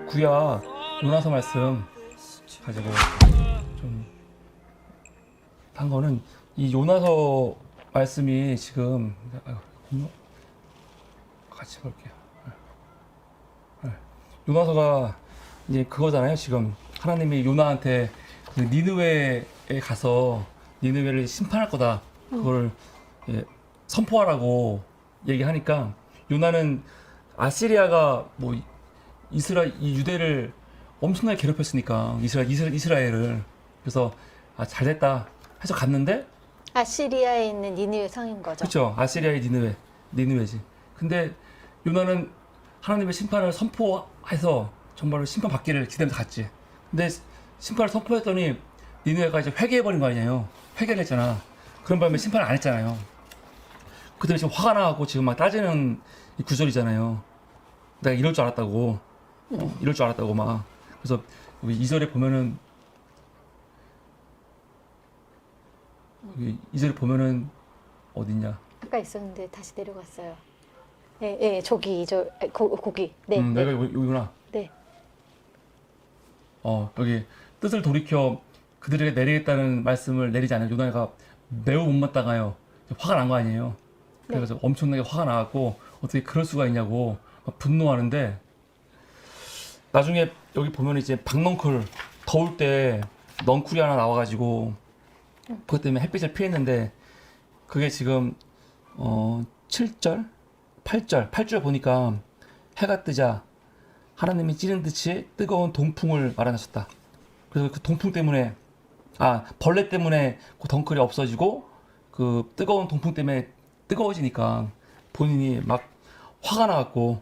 구약 요나서 말씀 가지고 좀 한 거는 이 요나서 말씀이 지금 같이 볼게요. 요나서가 이제 그거잖아요. 지금 하나님이 요나한테 그 니느웨에 가서 니느웨를 심판할 거다. 그걸 선포하라고 얘기하니까 요나는 아시리아가 뭐 이스라엘 이 유대를 엄청나게 괴롭혔으니까 이스라엘을 그래서 잘됐다 해서 갔는데 아시리아에 있는 니느웨 성인 거죠. 그렇죠. 아시리아의 니느웨지. 근데 요나는 하나님의 심판을 선포해서 정말로 심판 받기를 기대면서 갔지. 근데 심판을 선포했더니 니느웨가 이제 회개해버린 거 아니에요. 회개를 했잖아. 그런 바람에 심판을 안 했잖아요. 그들이 지금 화가 나고 지금 막 따지는 이 구절이잖아요. 내가 이럴 줄 알았다고. 이럴 줄 알았다고 막. 그래서 2절에 보면은 2절에 보면은 어딨냐? 아까 있었는데 다시 내려갔어요. 예, 저기 거기. 네. 내가 여기구나. 네. 여기 뜻을 돌이켜 그들에게 내리겠다는 말씀을 내리지 않은 요나가 매우 못마땅하여 화가 난 거 아니에요. 그래서 엄청나게 화가 나갖고 어떻게 그럴 수가 있냐고 막 분노하는데 나중에 여기 보면 이제 박넝쿨 더울 때 넝쿨이 하나 나와가지고 그것 때문에 햇빛을 피했는데 그게 지금 7절? 8절 보니까 해가 뜨자 하나님이 찌른 듯이 뜨거운 동풍을 말아내셨다. 그래서 그 동풍 때문에 벌레 때문에 그 덩쿨이 없어지고 그 뜨거운 동풍 때문에 뜨거워지니까 본인이 막 화가 나갖고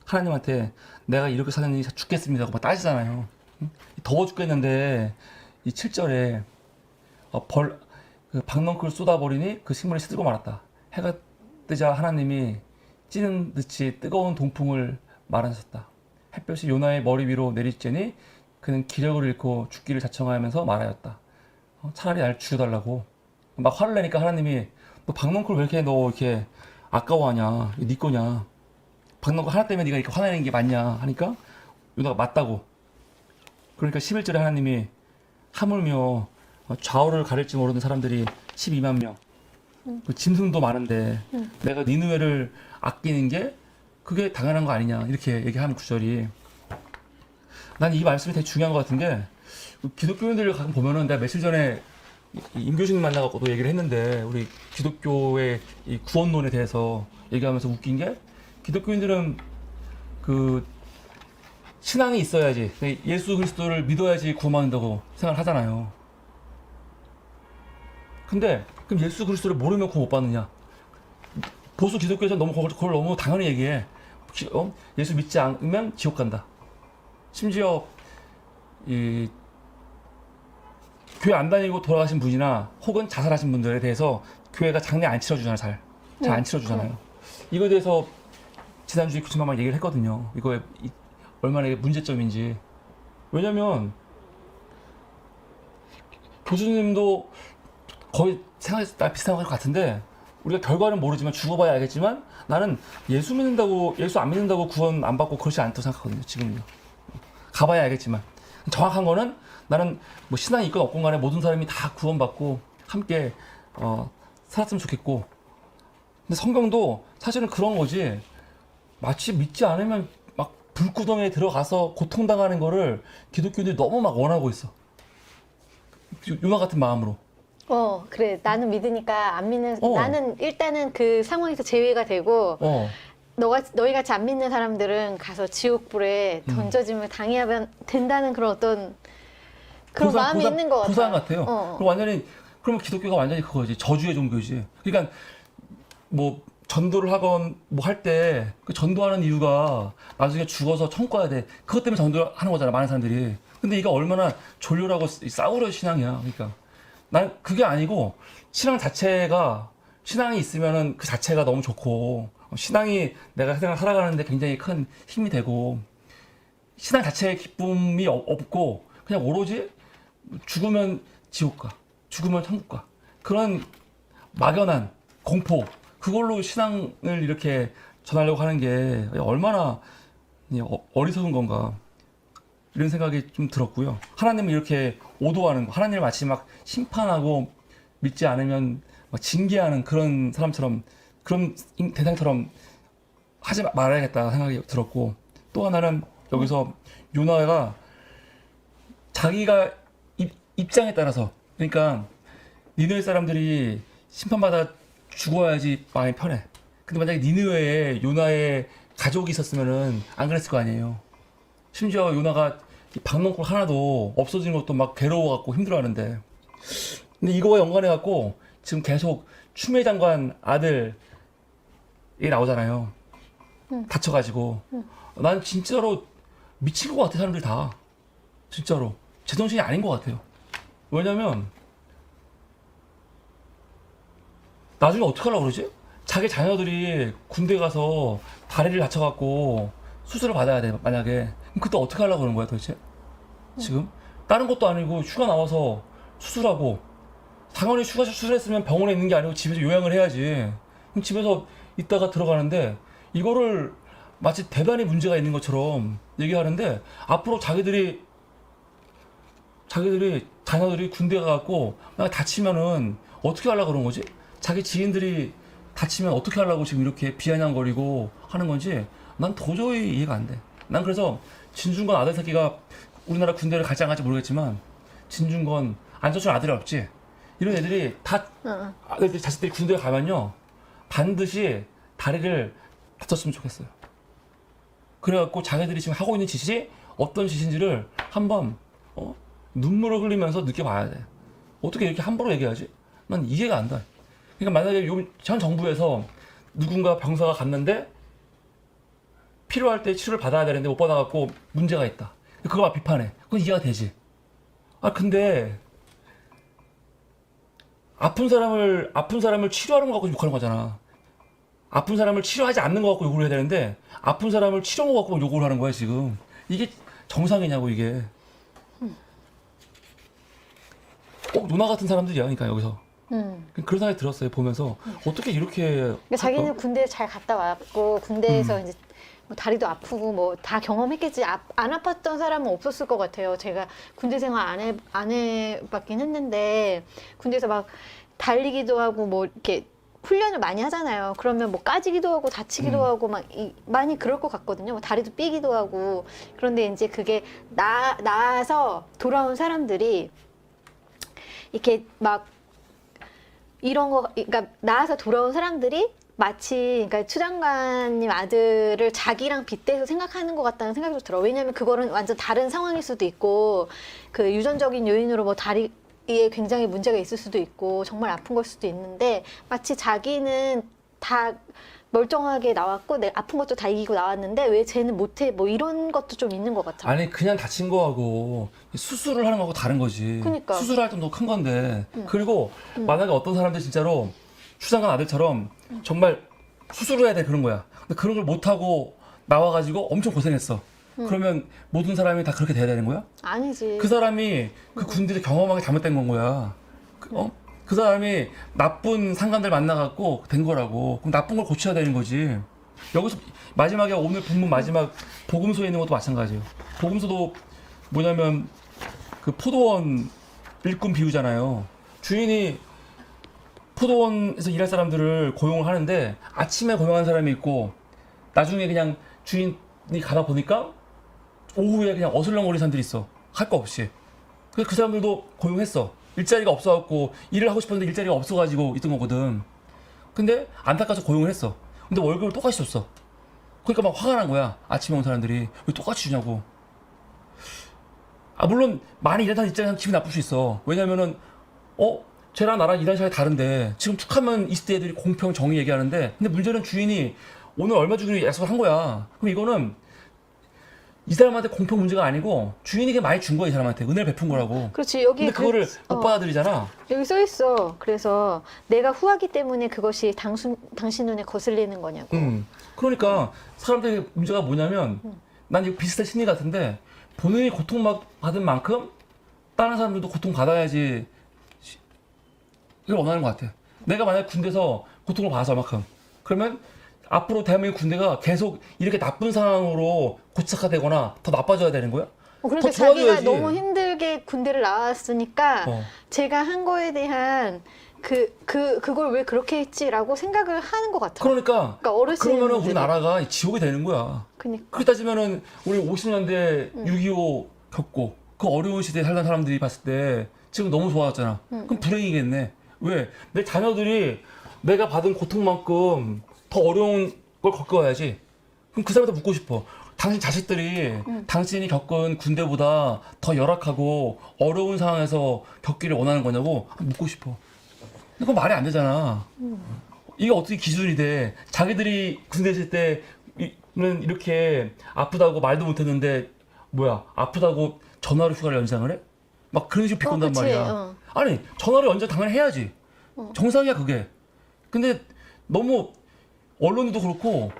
하나님한테 내가 이렇게 사느니 죽겠습니다 하고 막 따지잖아요. 더워 죽겠는데 이 7절에 그 박넝쿨 쏟아버리니 그 식물이 시들고 말았다. 해가 뜨자 하나님이 찌는 듯이 뜨거운 동풍을 말하셨다. 햇볕이 요나의 머리 위로 내리쬐니 그는 기력을 잃고 죽기를 자청하면서 말하였다. 차라리 날 죽여달라고. 막 화를 내니까 하나님이 너 박넝쿨 왜 이렇게 너 이렇게 아까워하냐? 이거 네 거냐? 박넝쿨 하나 때문에 네가 이렇게 화내는 게 맞냐? 하니까 요나가 맞다고. 그러니까 11절에 하나님이 하물며 좌우를 가릴지 모르는 사람들이 12만 명. 그 짐승도 많은데 내가 니느웨를 아끼는 게 그게 당연한 거 아니냐 이렇게 얘기하는 구절이 난 이 말씀이 되게 중요한 것 같은 게 기독교인들을 가끔 보면은 내가 며칠 전에 임 교수님 만나갖고도 얘기를 했는데 우리 기독교의 이 구원론에 대해서 얘기하면서 웃긴 게 기독교인들은 그 신앙이 있어야지 예수 그리스도를 믿어야지 구원받는다고 생각을 하잖아요. 근데 그럼 예수 그리스도를 모르면 구원 못 받느냐? 보수 기독교에서 너무 그걸 너무 당연히 얘기해. 예수 믿지 않으면 지옥 간다. 심지어 이 교회 안 다니고 돌아가신 분이나 혹은 자살하신 분들에 대해서 교회가 장례 안 치러주잖아요. 잘 안 치러주잖아요. 이거에 대해서 지난주에 교수님만 얘기를 했거든요. 이거에 얼마나 이게 문제점인지. 왜냐면 교수님도 거의 생각했을 때 비슷한 것 같은데 우리가 결과는 모르지만 죽어봐야 알겠지만 나는 예수 안 믿는다고 구원 안 받고 그렇지 않다고 생각하거든요. 지금요. 가봐야 알겠지만 정확한 거는 나는 뭐 신앙이 있건 없건 간에 모든 사람이 다 구원받고 함께 살았으면 좋겠고 근데 성경도 사실은 그런 거지 마치 믿지 않으면 막 불구덩이에 들어가서 고통당하는 거를 기독교인들이 너무 막 원하고 있어. 요나 같은 마음으로. 그래. 나는 믿으니까 안 믿는, 나는 일단은 그 상황에서 제외가 되고, 너희 같이 안 믿는 사람들은 가서 지옥불에 던져짐을 당해야 된다는 그런 어떤 그런 마음이 있는 것 같아요. 보상 같아요. 그럼 완전히, 그러면 기독교가 완전히 그거지. 저주의 종교지. 그러니까 뭐 전도를 하건 뭐 할 때 그 전도하는 이유가 나중에 죽어서 천국 가야 돼. 그것 때문에 전도를 하는 거잖아. 많은 사람들이. 근데 이게 얼마나 졸렬하고 싸우려 신앙이야. 그러니까. 난 그게 아니고 신앙이 있으면은 그 자체가 너무 좋고 신앙이 내가 세상을 살아가는데 굉장히 큰 힘이 되고 신앙 자체의 기쁨이 없고 그냥 오로지 죽으면 지옥 가 죽으면 천국 가 그런 막연한 공포 그걸로 신앙을 이렇게 전하려고 하는 게 얼마나 어리석은 건가 이런 생각이 좀 들었고요. 하나님을 이렇게 오도하는 거, 하나님을 마치 막 심판하고 믿지 않으면 막 징계하는 그런 사람처럼 그런 대상처럼 하지 말아야겠다 생각이 들었고, 또 하나는 여기서 요나가 자기가 입장에 따라서, 그러니까 니느웨 사람들이 심판받아 죽어야지 마음이 편해. 근데 만약에 니느웨에 요나의 가족이 있었으면은 안 그랬을 거 아니에요. 심지어 요나가 박농골 하나도 없어진 것도 막 괴로워갖고 힘들어하는데, 근데 이거와 연관해갖고 지금 계속 추미애 장관 아들이 나오잖아요. 다쳐가지고. 난 진짜로 미친 것 같아, 사람들 다. 진짜로 제정신이 아닌 것 같아요. 왜냐면 나중에 어떻게 하려고 그러지? 자기 자녀들이 군대 가서 다리를 다쳐갖고 수술을 받아야 돼, 만약에. 그럼 그때 어떻게 하려고 그러는 거야 도대체? 지금? 다른 것도 아니고 휴가 나와서 수술하고, 당연히 휴가 수술했으면 병원에 있는 게 아니고 집에서 요양을 해야지. 그럼 집에서 있다가 들어가는데 이거를 마치 대단히 문제가 있는 것처럼 얘기하는데, 앞으로 자기들이 자녀들이 군대 가갖고 다치면은 어떻게 하려고 그런 거지? 자기 지인들이 다치면 어떻게 하려고 지금 이렇게 비아냥거리고 하는 건지 난 도저히 이해가 안 돼. 난 그래서 진중권 아들 새끼가 우리나라 군대를 갈지 안 갈지 모르겠지만, 진중권, 안철수 아들이 없지? 이런 애들이 다 아들들 자식들이 군대에 가면요 반드시 다리를 다쳤으면 좋겠어요. 그래갖고 자기들이 지금 하고 있는 짓이 어떤 짓인지를 한번 눈물을 흘리면서 느껴봐야 돼. 어떻게 이렇게 함부로 얘기하지? 난 이해가 안 돼. 그러니까 만약에 현 정부에서 누군가 병사가 갔는데 필요할 때 치료를 받아야 되는데 못 받아갖고 문제가 있다. 그거 막 비판해. 그건 이해가 되지. 근데 아픈 사람을 치료하는 거 갖고 욕하는 거잖아. 아픈 사람을 치료하지 않는 거 갖고 욕을 해야 되는데 아픈 사람을 치료한 거 갖고 욕을 하는 거야 지금. 이게 정상이냐고 이게. 꼭 누나 같은 사람들이야, 그러니까 여기서. 그런 생각이 들었어요 보면서. 어떻게 이렇게. 그러니까 자기는 군대 잘 갔다 왔고 군대에서 이제 뭐 다리도 아프고 뭐 다 경험했겠지. 안 아팠던 사람은 없었을 것 같아요. 제가 군대 생활 안 해봤긴 했는데, 군대에서 막 달리기도 하고 뭐 이렇게 훈련을 많이 하잖아요. 그러면 뭐 까지기도 하고 다치기도 하고 막 많이 그럴 것 같거든요. 뭐 다리도 삐기도 하고. 그런데 이제 그게 나아서 돌아온 사람들이 이렇게 막 이런 거, 그러니까 나와서 돌아온 사람들이 마치 그러니까 추 장관님 아들을 자기랑 빗대서 생각하는 것 같다는 생각이 들어. 왜냐하면 그거는 완전 다른 상황일 수도 있고, 그 유전적인 요인으로 뭐 다리에 굉장히 문제가 있을 수도 있고 정말 아픈 걸 수도 있는데, 마치 자기는 다 멀쩡하게 나왔고 내 아픈 것도 다 이기고 나왔는데 왜 쟤는 못해, 뭐 이런 것도 좀 있는 것 같아. 아니 그냥 다친 거하고 수술을 하는 거하고 다른 거지. 그러니까. 수술할 좀 더 큰 건데. 그리고 만약에 어떤 사람들 진짜로 추장관 아들처럼 정말 수술을 해야 돼 그런 거야. 근데 그런 걸 못하고 나와가지고 엄청 고생했어. 그러면 모든 사람이 다 그렇게 돼야 되는 거야? 아니지. 그 사람이 그 군대를 경험하게 잘못된 건 거야. 그 사람이 나쁜 상관들 만나갖고 된 거라고. 그럼 나쁜 걸 고쳐야 되는 거지. 여기서 마지막에 오늘 본문 마지막 복음서에 있는 것도 마찬가지예요. 복음서도 뭐냐면 그 포도원 일꾼 비유잖아요. 주인이 포도원에서 일할 사람들을 고용을 하는데 아침에 고용한 사람이 있고 나중에 그냥 주인이 가다 보니까 오후에 그냥 어슬렁거리는 사람들이 있어. 할 거 없이. 그래서 그 사람들도 고용했어. 일자리가 없어갖고 일을 하고 싶었는데 일자리가 없어가지고 있던 거거든. 근데 안타까워서 고용을 했어. 근데 월급을 똑같이 줬어. 그러니까 막 화가 난 거야. 아침에 온 사람들이 왜 똑같이 주냐고. 물론 많이 일하는 입장에서 기분 나쁠 수 있어. 왜냐면은 쟤랑 나랑 일하는 시간이 다른데 지금 툭하면 20대 애들이 공평 정의 얘기하는데, 근데 문제는 주인이 오늘 얼마 주기로 약속을 한 거야. 그럼 이거는 이 사람한테 공평 문제가 아니고 주인이 그냥 많이 준 거야, 이 사람한테. 은혜를 베푼 거라고. 그렇지. 여기 근데 그거를 못 받아들이잖아. 여기 써 있어. 그래서 내가 후하기 때문에 그것이 당신 눈에 거슬리는 거냐고. 그러니까 사람들의 문제가 뭐냐면, 난 이거 비슷한 심리 같은데, 본인이 고통받은 만큼 다른 사람들도 고통받아야지 이걸 원하는 것 같아. 내가 만약 군대에서 고통을 받아서 만큼, 그러면 앞으로 대한민국 군대가 계속 이렇게 나쁜 상황으로 고착화되거나 더 나빠져야 되는 거야? 그러니까 더 자기가 좋아져야지. 너무 힘들게 군대를 나왔으니까 제가 한 거에 대한 그걸 왜 그렇게 했지라고 생각을 하는 것 같아요. 그러니까 어르신 그러면은 우리나라가 지옥이 되는 거야. 그러니까. 그렇게 따지면은 우리 50년대 6.25 겪고 그 어려운 시대에 살던 사람들이 봤을 때 지금 너무 좋아졌잖아. 그럼 불행이겠네. 왜? 내 자녀들이 내가 받은 고통만큼 더 어려운 걸 겪어야지. 그럼 그 사람한테 묻고 싶어. 당신 자식들이 당신이 겪은 군대보다 더 열악하고 어려운 상황에서 겪기를 원하는 거냐고 묻고 싶어. 그건 말이 안 되잖아. 이게 어떻게 기준이 돼? 자기들이 군대 있을 때는 이렇게 아프다고 말도 못했는데 뭐야 아프다고 전화로 휴가를 연장을 해? 막 그런 식으로 비꼰단 그치, 말이야. 아니 전화로 연장 당연히 해야지. 정상이야 그게. 근데 너무 언론도 그렇고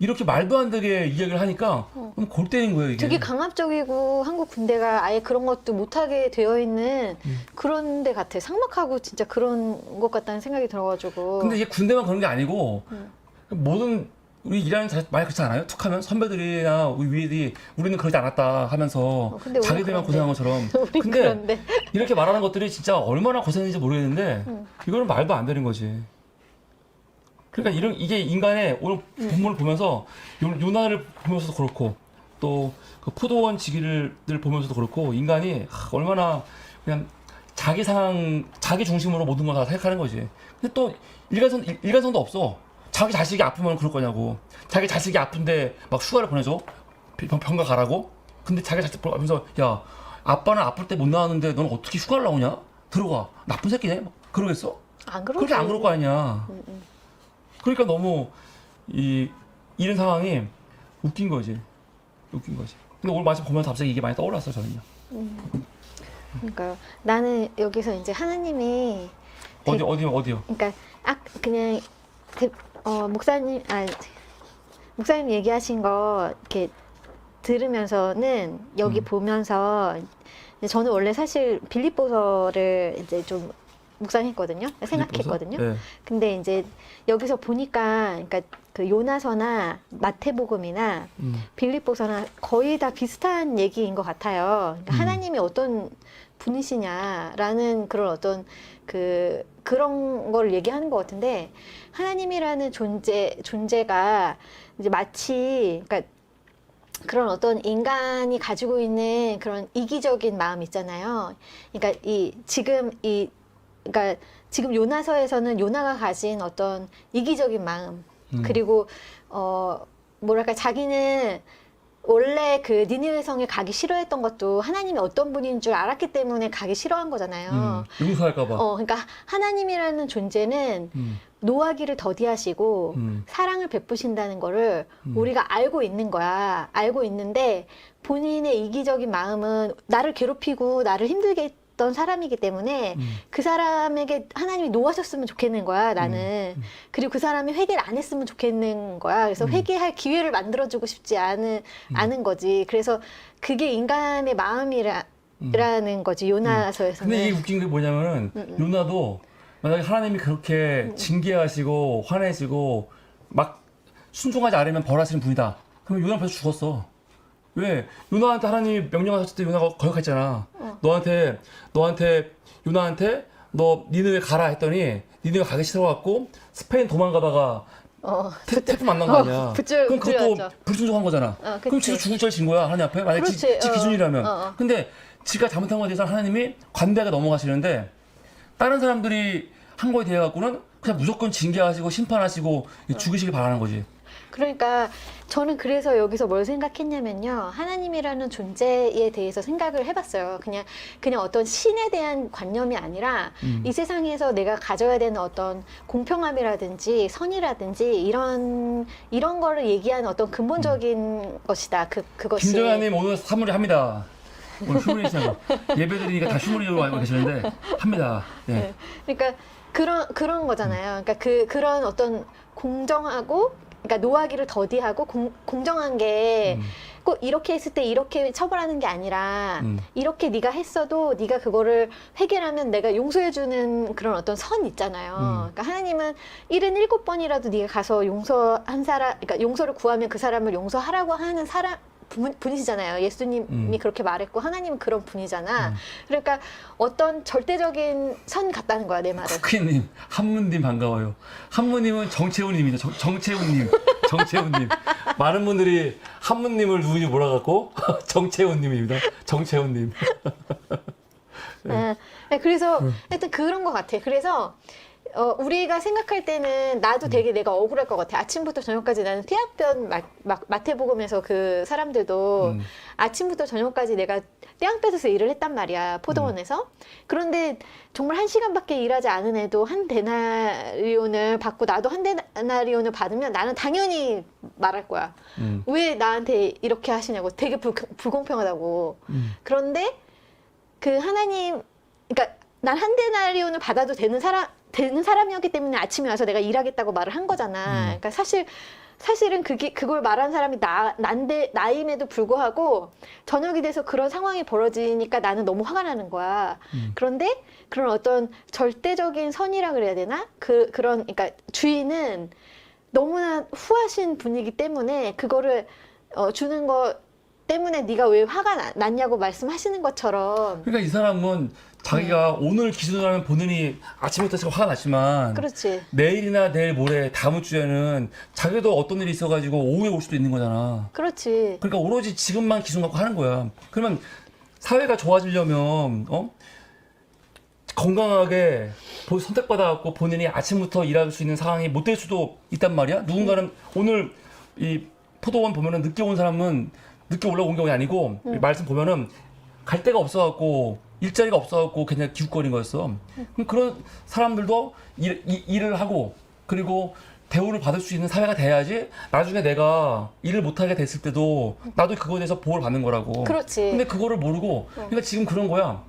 이렇게 말도 안 되게 이야기를 하니까 골 때린 거예요 이게. 되게 강압적이고 한국 군대가 아예 그런 것도 못하게 되어 있는 그런 데 같아. 삭막하고 진짜 그런 것 같다는 생각이 들어가지고. 근데 이게 군대만 그런 게 아니고 모든 우리 일하는 많이 그렇지 않아요? 툭하면 선배들이나 우리 위에들이 우리는 그러지 않았다 하면서 근데 우리 자기들만 고생한 것처럼. 우리 근데 그런데. 이렇게 말하는 것들이 진짜 얼마나 고생했는지 모르겠는데 이거는 말도 안 되는 거지. 그러니까 이게 인간의 오늘 본문을 보면서 요나를 보면서도 그렇고 또 그 포도원 지기를 보면서도 그렇고 인간이 얼마나 그냥 자기 상황, 자기 중심으로 모든 걸 다 생각하는 거지. 근데 또 일관성도 없어. 자기 자식이 아프면 그럴 거냐고. 자기 자식이 아픈데 막 휴가를 보내줘. 병가 가라고. 근데 자기 자식 보면서 야 아빠는 아플 때 못 나왔는데 넌 어떻게 휴가를 나오냐? 들어가. 나쁜 새끼네. 막 그러겠어? 안 그러지. 그렇게 안 그럴 거 아니야. 그러니까 너무 이런 상황이 웃긴 거지. 웃긴 거지. 근데 오늘 마침 보면서 갑자기 이게 많이 떠올랐어 저는요. 그러니까 나는 여기서 이제 하나님이 어디요? 그러니까 그냥 목사님 얘기하신 거 이렇게 들으면서는 여기 보면서 이제 저는 원래 사실 빌립보서를 이제 좀 묵상했거든요. 생각했거든요. 네. 근데 이제 여기서 보니까 그러니까 그 요나서나 마태복음이나 빌립보서나 거의 다 비슷한 얘기인 것 같아요. 그러니까 하나님이 어떤 분이시냐라는 그런 어떤 그런 걸 얘기하는 것 같은데 하나님이라는 존재가 이제 마치 그러니까 그런 어떤 인간이 가지고 있는 그런 이기적인 마음 있잖아요. 그러니까 그러니까 지금 요나서에서는 요나가 가진 어떤 이기적인 마음 그리고 뭐랄까 자기는 원래 그 니느웨 성에 가기 싫어했던 것도 하나님이 어떤 분인 줄 알았기 때문에 가기 싫어한 거잖아요. 용서할까봐. 그러니까 하나님이라는 존재는 노하기를 더디하시고 사랑을 베푸신다는 거를 우리가 알고 있는 거야. 알고 있는데 본인의 이기적인 마음은 나를 괴롭히고 나를 힘들게 했던 사람이기 때문에 그 사람에게 하나님이 노하셨으면 좋겠는 거야, 나는. 그리고 그 사람이 회개를 안 했으면 좋겠는 거야. 그래서 회개할 기회를 만들어주고 싶지 않은 거지. 그래서 그게 인간의 마음이라는 거지, 요나서에서는. 근데 이게 웃긴 게 뭐냐면은 요나도 만약에 하나님이 그렇게 징계하시고 화내시고 막 순종하지 않으면 벌하시는 분이다. 그럼 요나 벌써 죽었어. 왜? 요나한테 하나님이 명령하셨을 때 요나가 거역했잖아. 너한테 요나한테 너 니느웨 가라 했더니 니느웨 가기 싫어갖고 스페인 도망가다가 태풍 만난 거 아니야. 그럼 그것도 불순종한 거잖아. 그럼 지가 죽을 죄를 진 거야 하나님 앞에. 만약 지 기준이라면. 근데 지가 잘못한 거에 대해서 하나님이 관대하게 넘어가시는데 다른 사람들이 한 거에 대해 갖고는 그냥 무조건 징계하시고 심판하시고 죽이시길 바라는 거지. 그러니까 저는 그래서 여기서 뭘 생각했냐면요. 하나님이라는 존재에 대해서 생각을 해봤어요. 그냥 어떤 신에 대한 관념이 아니라 이 세상에서 내가 가져야 되는 어떤 공평함이라든지 선이라든지 이런 거를 얘기하는 어떤 근본적인 것이다. 그것이. 김정현님 오늘 사무리 합니다. 오늘 휴무리시잖아. 예배 드리니까 다 휴무리로 알고 계시는데 합니다. 네. 그러니까 그런 거잖아요. 그러니까 그런 어떤 공정하고 그러니까 노하기를 더디하고 공정한 게 꼭 이렇게 했을 때 이렇게 처벌하는 게 아니라 이렇게 네가 했어도 네가 그거를 해결하면 내가 용서해주는 그런 어떤 선 있잖아요. 그러니까 하나님은 77번이라도 네가 가서 용서한 사람, 그러니까 용서를 구하면 그 사람을 용서하라고 하는 사람 분이시잖아요. 예수님이 그렇게 말했고 하나님은 그런 분이잖아. 그러니까 어떤 절대적인 선 같다는 거야, 내 말은. 쿠키님, 한문님 반가워요. 한문님은 정채훈님이죠. 정채훈님, 정채훈님. 많은 분들이 한문님을 누군지 몰라갖고 정채훈님입니다. 정채훈님. 네. 그래서 하여튼 그런 것 같아. 그래서 우리가 생각할 때는 나도 되게 내가 억울할 것 같아. 아침부터 저녁까지 나는 태양변 마태복음에서 그 사람들도 아침부터 저녁까지 내가 떼양 뺏어서 일을 했단 말이야. 포도원에서. 그런데 정말 1시간밖에 일하지 않은 애도 한 데나리온을 받고 나도 한 데나리온을 받으면 나는 당연히 말할 거야. 왜 나한테 이렇게 하시냐고. 되게 불공평하다고. 그런데 그 하나님, 그러니까 난 한 데나리온을 받아도 되는 사람이었기 때문에 아침에 와서 내가 일하겠다고 말을 한 거잖아. 그러니까 사실은 그걸 말한 사람이 나임에도 불구하고 저녁이 돼서 그런 상황이 벌어지니까 나는 너무 화가 나는 거야. 그런데 그런 어떤 절대적인 선이라 그래야 되나? 그러니까 주인은 너무나 후하신 분이기 때문에 그거를 주는 거 때문에 네가 왜 화가 났냐고 말씀하시는 것처럼. 그러니까 이 사람은 자기가 오늘 기준으로 하면 본인이 아침부터 지금 화가 났지만 그렇지. 내일이나 내일 모레 다음 주에는 자기도 어떤 일이 있어가지고 오후에 올 수도 있는 거잖아. 그렇지. 그러니까 오로지 지금만 기준 갖고 하는 거야. 그러면 사회가 좋아지려면 건강하게 선택받아갖고 본인이 아침부터 일할 수 있는 상황이 못 될 수도 있단 말이야. 누군가는 오늘 이 포도원 보면은 늦게 온 사람은 늦게 올라온 경우가 아니고 말씀 보면은 갈 데가 없어갖고 일자리가 없어갖고 그냥 기웃거린 거였어. 그럼 그런 사람들도 일을 하고 그리고 대우를 받을 수 있는 사회가 돼야지 나중에 내가 일을 못하게 됐을 때도 나도 그거에 대해서 보호를 받는 거라고. 그렇지. 근데 그거를 모르고 그러니까 지금 그런 거야.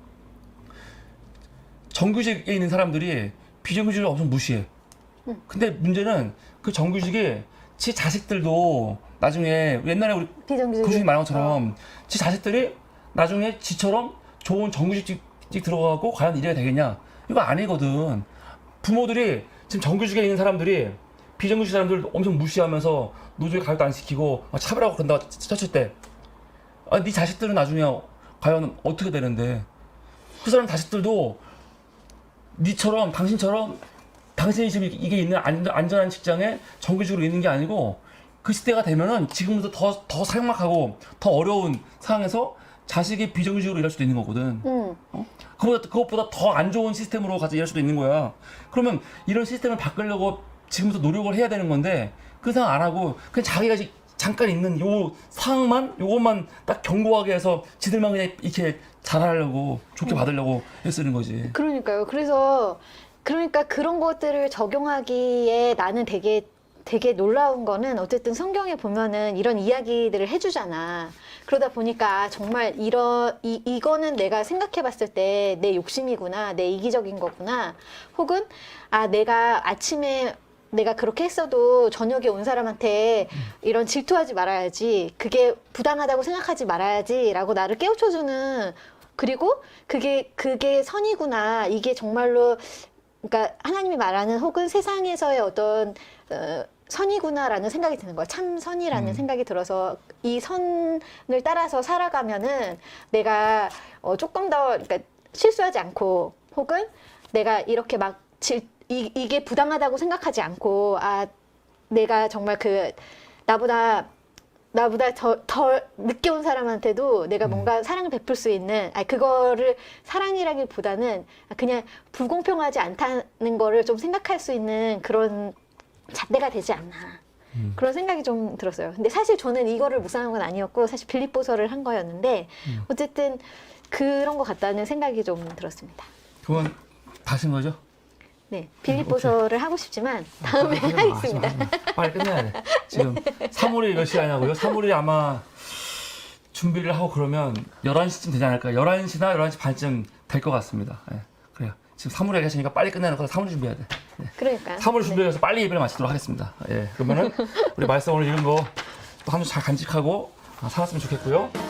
정규직에 있는 사람들이 비정규직을 엄청 무시해. 근데 문제는 그 정규직이 지 자식들도 나중에 옛날에 우리 교수님 말한 것처럼 지 자식들이 나중에 지처럼 좋은 정규직 들어가고 과연 이래야 되겠냐? 이거 아니거든. 부모들이 지금 정규직에 있는 사람들이 비정규직 사람들 엄청 무시하면서 노조에 가입도 안 시키고 차별하고 그런다고 쳤을 때 네 자식들은 나중에 과연 어떻게 되는데 그 사람 자식들도 니처럼 당신이 지금 이게 있는 안전한 직장에 정규직으로 있는 게 아니고 그 시대가 되면은 지금부터 더 삭막하고 더 어려운 상황에서 자식이 비정규직으로 일할 수도 있는 거거든. 그것보다 더 안 좋은 시스템으로 가서 일할 수도 있는 거야. 그러면 이런 시스템을 바꾸려고 지금부터 노력을 해야 되는 건데 그 상황 안 하고 그냥 자기가 잠깐 있는 요 상황만 요것만 딱 견고하게 해서 지들만 그냥 이렇게 잘하려고 좋게 받으려고 애쓰는 거지. 그러니까요. 그러니까 그런 것들을 적용하기에 나는 되게 놀라운 거는 어쨌든 성경에 보면은 이런 이야기들을 해주잖아. 그러다 보니까 정말 이거는 내가 생각해 봤을 때 내 욕심이구나, 내 이기적인 거구나, 혹은 내가 아침에 내가 그렇게 했어도 저녁에 온 사람한테 이런 질투하지 말아야지, 그게 부당하다고 생각하지 말아야지 라고 나를 깨우쳐주는, 그리고 그게 선이구나, 이게 정말로 그러니까 하나님이 말하는 혹은 세상에서의 어떤 선이구나라는 생각이 드는 거야. 참 선이라는 생각이 들어서 이 선을 따라서 살아가면은 내가 조금 더 그러니까 실수하지 않고 혹은 내가 이렇게 막 이게 부당하다고 생각하지 않고 내가 정말 나보다 더 늦게 온 사람한테도 내가 뭔가 사랑을 베풀 수 있는, 그거를 사랑이라기보다는 그냥 불공평하지 않다는 거를 좀 생각할 수 있는 그런 잣대가 되지 않나. 그런 생각이 좀 들었어요. 근데 사실 저는 이거를 묵상한 건 아니었고 사실 빌립보서를 한 거였는데 어쨌든 그런 것 같다는 생각이 좀 들었습니다. 그건 다신 거죠? 네, 빌립보서를 하고 싶지만 다음에 하겠습니다. 빨리 끝내야 돼. 지금 3월이 몇 시냐고요? 3월이 아마 준비를 하고 그러면 11시쯤 되지 않을까? 11시나 11시 반쯤 될 것 같습니다. 네, 그래요. 지금 3월에 얘기하시니까 빨리 끝내는 거라 3월 준비해야 돼. 네. 그러니까. 3월 준비해서 빨리 예배를 마치도록 하겠습니다. 예, 그러면은 우리 말씀 오늘 읽은 거 또 한 주 잘 간직하고 살았으면 좋겠고요.